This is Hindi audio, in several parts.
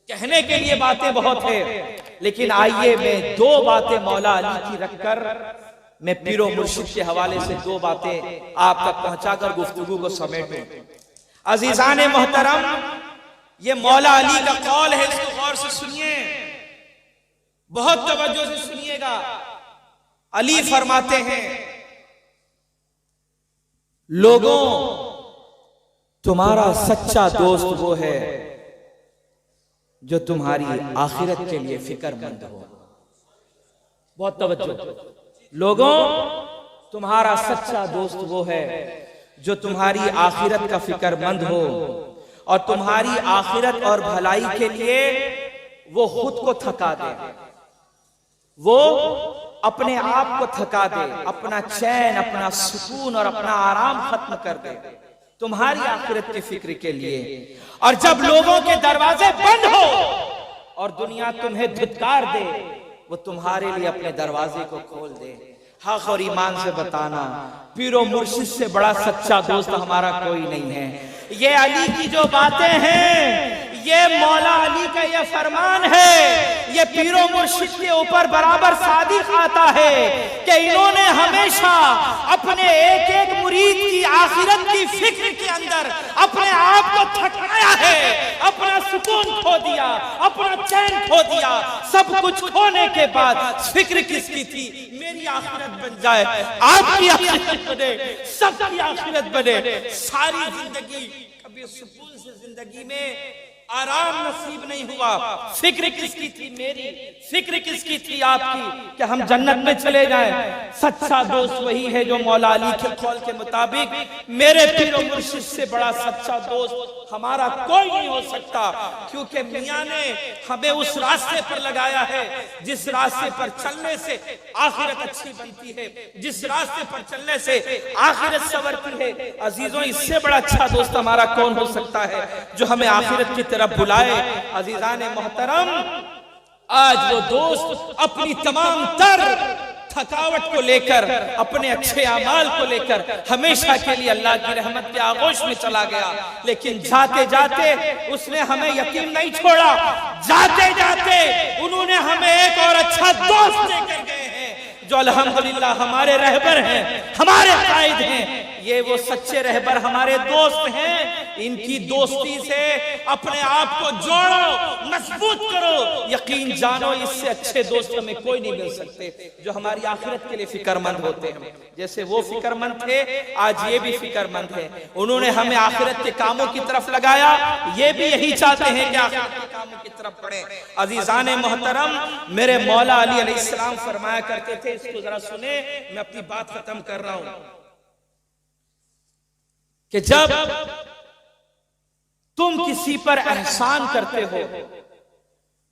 कहने के लिए बातें बहुत है, लेकिन आइए मैं दो बातें मौला अली की रखकर मैं पीरो मुर्शिद के हवाले से दो बातें आप तक पहुंचाकर गुफ्तगू को समेटूं। अजीजान मोहतरम, ये मौला अली का कौल है, इसको गौर से सुनिए, बहुत तवज्जो से सुनिएगा। अली फरमाते हैं, लोगों तुम्हारा सच्चा दोस्त वो है जो तुम्हारी आखिरत के लिए फिक्रमंद हो। बहुत तवज्जो। लोगों तुम्हारा सच्चा दोस्त वो है जो तुम्हारी आखिरत का फिक्रमंद हो और तुम्हारी आखिरत और भलाई के लिए वो खुद को थका दे, वो अपने आप को थका दे, अपना चैन, अपना सुकून और अपना आराम खत्म कर दे तुम्हारी आखिरत की फिक्र के लिए। और जब लोगों के दरवाजे बंद हो और दुनिया तुम्हें धुतकार दे, वो तुम्हारे लिए अपने दरवाजे को खोल दे। हक और ईमान से बताना, पीरो मुर्शिद से बड़ा सच्चा दोस्त हमारा कोई नहीं है। ये अली की जो बातें हैं, ये मौला अली का ये फरमान है, ये पीरो मुर्शिद के ऊपर बराबर सादिक आता है कि इन्होंने हमेशा अपने एक एक मुरीद की आखिरत की फिक्र के अंदर अपने आप को थकाया है, अपना सुकून खो दिया, अपना चैन खो दिया। सब कुछ खोने के बाद फिक्र किसकी थी? मेरी आखिरत बन जाए, आपकी आखिरत बने, सबकी आखिरत बने। सारी जिंदगी कभी सुकून से जिंदगी में आराम नसीब नहीं हुआ। फिक्र किसकी थी? मेरी। फिक्र किसकी थी? आपकी, कि हम जन्नत में चले जाएं। सच्चा दोस्त वही है जो मौला अली के कौल के मुताबिक, मेरे पीरो मुर्शिद से बड़ा सच्चा दोस्त हमारा कोई नहीं हो सकता, क्योंकि मियां ने हमें उस रास्ते पर लगाया है जिस रास्ते पर चलने से आखिरत अच्छी बनती है, जिस रास्ते पर चलने से आखिरत संवरती है। अजीजों, इससे बड़ा अच्छा दोस्त हमारा कौन हो सकता है जो हमें आखिरत की तरफ बुलाए। अजीजान मोहतरम, आज वो दोस्त अपनी तमाम तर थकावट को लेकर, अपने अच्छे अमाल को लेकर हमेशा के लिए अल्लाह की रहमत के आगोश में चला गया, लेकिन जाते जाते उसने हमें यकीन नहीं छोड़ा। जाते जाते उन्होंने हमें एक और अच्छा दोस्त देकर गए हैं जो अल्हम्दुलिल्लाह हमारे रहबर हैं, हमारे कायद हैं। ये वो सच्चे रहबर हमारे दोस्त हैं। इनकी दोस्ती से अपने आप को जोड़ो, मजबूत करो, यकीन जानो इससे अच्छे दोस्त हमें कोई नहीं मिल सकते जो हमारी आखिरत के लिए फिक्रमंद होते हैं। जैसे वो फिक्रमंद थे, आज ये भी फिक्रमंद है। उन्होंने हमें आखिरत के कामों की तरफ लगाया, ये भी यही चाहते हैं कि आखिरत के कामों की तरफ बढ़े। अजीजान मोहतरम, मेरे मौला अली अलैहिस्सलाम फरमाया करते थे, इसको जरा सुने, मैं अपनी बात खत्म कर रहा हूं, कि जब तुम किसी पर एहसान करते हो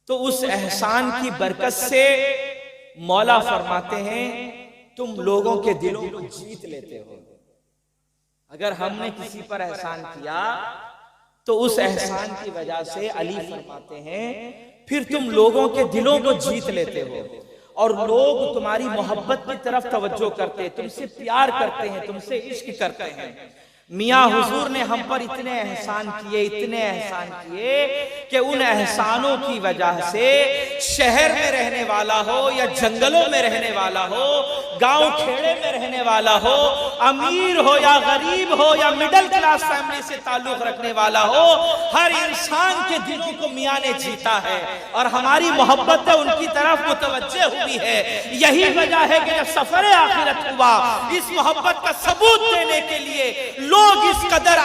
तो उस एहसान की बरकत से मौला फरमाते हैं तुम लोगों के दिलों को जीत लेते हो। अगर हमने किसी पर एहसान किया तो उस एहसान की वजह से अली फरमाते हैं फिर तुम लोगों के दिलों को जीत लेते हो और लोग तुम्हारी मोहब्बत की तरफ तवज्जो करते हैं, तुमसे प्यार करते हैं, तुमसे इश्क करते हैं। मियाँ हुजूर ने हम पर इतने एहसान किए, इतने एहसान किए कि उन एहसानों की वजह से शहर में रहने वाला हो या जंगलों में रहने वाला हो, गांव खेड़े में रहने वाला हो, अमीर हो या गरीब हो या मिडिल क्लास फैमिली से ताल्लुक रखने वाला हो, हर इंसान के दिलों को मियाँ ने जीता है और हमारी मोहब्बत उनकी तरफ मुतवज्जे हुई है। यही वजह है कि जब सफर आखिरत हुआ, इस मोहब्बत का सबूत देने के लिए लोग इस कदर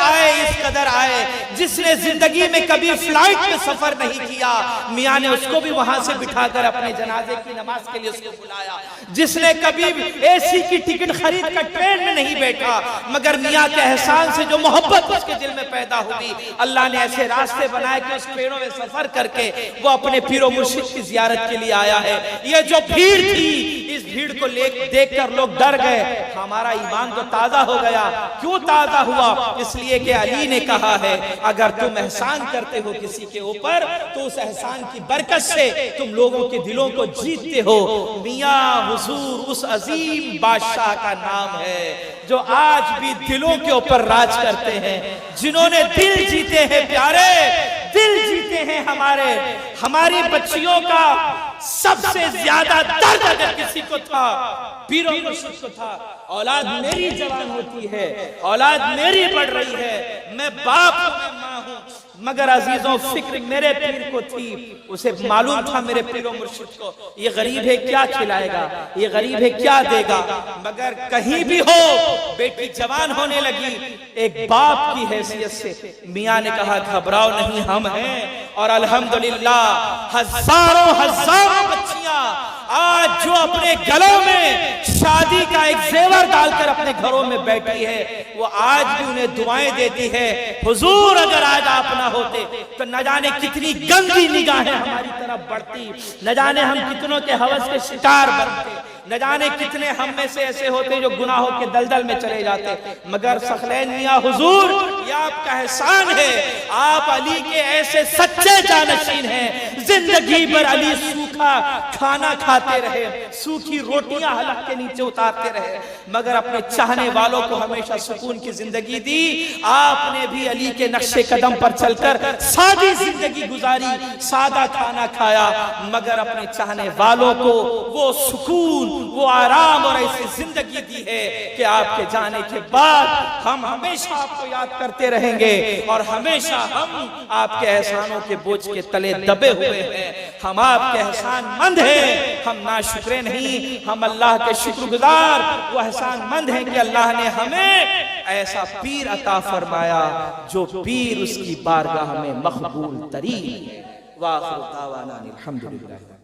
आए, जिसने जिंदगी में कभी फ्लाइट में सफर नहीं किया, मियाँ ने उसको भी वहां से बिठाकर अपने जनाजे की नमाज के लिए उसको बुलाया। जिसने कभी एसी की टिकट खरीद कर ट्रेन में नहीं बैठा, मगर मियाँ के एहसान से जो मोहब्बत उसके दिल में पैदा हुई, अल्लाह ने ऐसे रास्ते बनाए कि उस ट्रेनों में सफर करके वो अपने पीरो मुर्शिद की जियारत के लिए आया है। ये जो भीड़ थी, इस भीड़ को देखकर लोग डर गए, हमारा ईमान तो ताजा हो गया। क्यों ताजा हुआ? इसलिए कि अली ने कहा है अगर तुम एहसान करते हो किसी के ऊपर तो उस एहसान की बरकत से तुम लोगों के दिलों को जीतते हो। मियाँ हुजूर उस अजीम बादशाह का नाम है जो आज भी दिलों के ऊपर राज करते हैं, जिन्होंने दिल जीते हैं प्यारे, दिल जीते लिखते हैं हमारी बच्चियों का सबसे ज्यादा दर्द अगर किसी को था, पीरों मुर्शिद को था। औलाद मेरी जवान होती है, औलाद मेरी बढ़ रही है, मैं बाप हूं, मैं मां हूं, मगर अजीजों फिक्र मेरे पीर को थी। उसे मालूम था मेरे पीरों मुर्शिद को, ये गरीब है क्या खिलाएगा, ये गरीब है क्या देगा। मगर कहीं भी हो बेटी जवान होने लगी, एक बाप की हैसियत से मियां ने कहा घबराओ नहीं, हम हैं। और अल्हम्दुलिल्लाह हजारों बच्चियां आज जो अपने गलों में शादी का एक जेवर डालकर अपने घरों में बैठी है, वो आज भी उन्हें दुआएं देती है। हुजूर अगर आज आप ना होते तो न जाने कितनी गंदी निगाहें हमारी तरफ बढ़ती, न जाने हम कितनों के हवस के शिकार बनते, न जाने कितने हम में से ऐसे होते जो गुनाहों के दलदल में चले जाते। मगर सखलैन मियां हुजूर, ये आपका एहसान है, आप अली के ऐसे सच्चे जानशीन हैं। जिंदगी भर अली सूखा खाना खाते रहे, सूखी रोटियां हलक के नीचे उतारते रहे, मगर अपने चाहने वालों को हमेशा सुकून की जिंदगी दी। आपने भी अली के नक्शे कदम पर चलकर सादी जिंदगी गुजारी, सादा खाना खाया, मगर अपने चाहने वालों को वो सुकून, वो आराम और ऐसी जिंदगी दी है कि आपके जाने के बाद हम हमेशा आपको याद करते रहेंगे और हमेशा हम आपके एहसानों के बोझ के तले दबे हुए हैं। हम आपके एहसानमंद हैं, हम नाशुक्रे नहीं, हम अल्लाह के शुक्रगुजार, वो एहसानमंद हैं कि अल्लाह ने हमें ऐसा पीर अता फरमाया जो पीर उसकी बारगाह में मकबूल तरीन है। वाह अल्हम्दुलिल्लाह।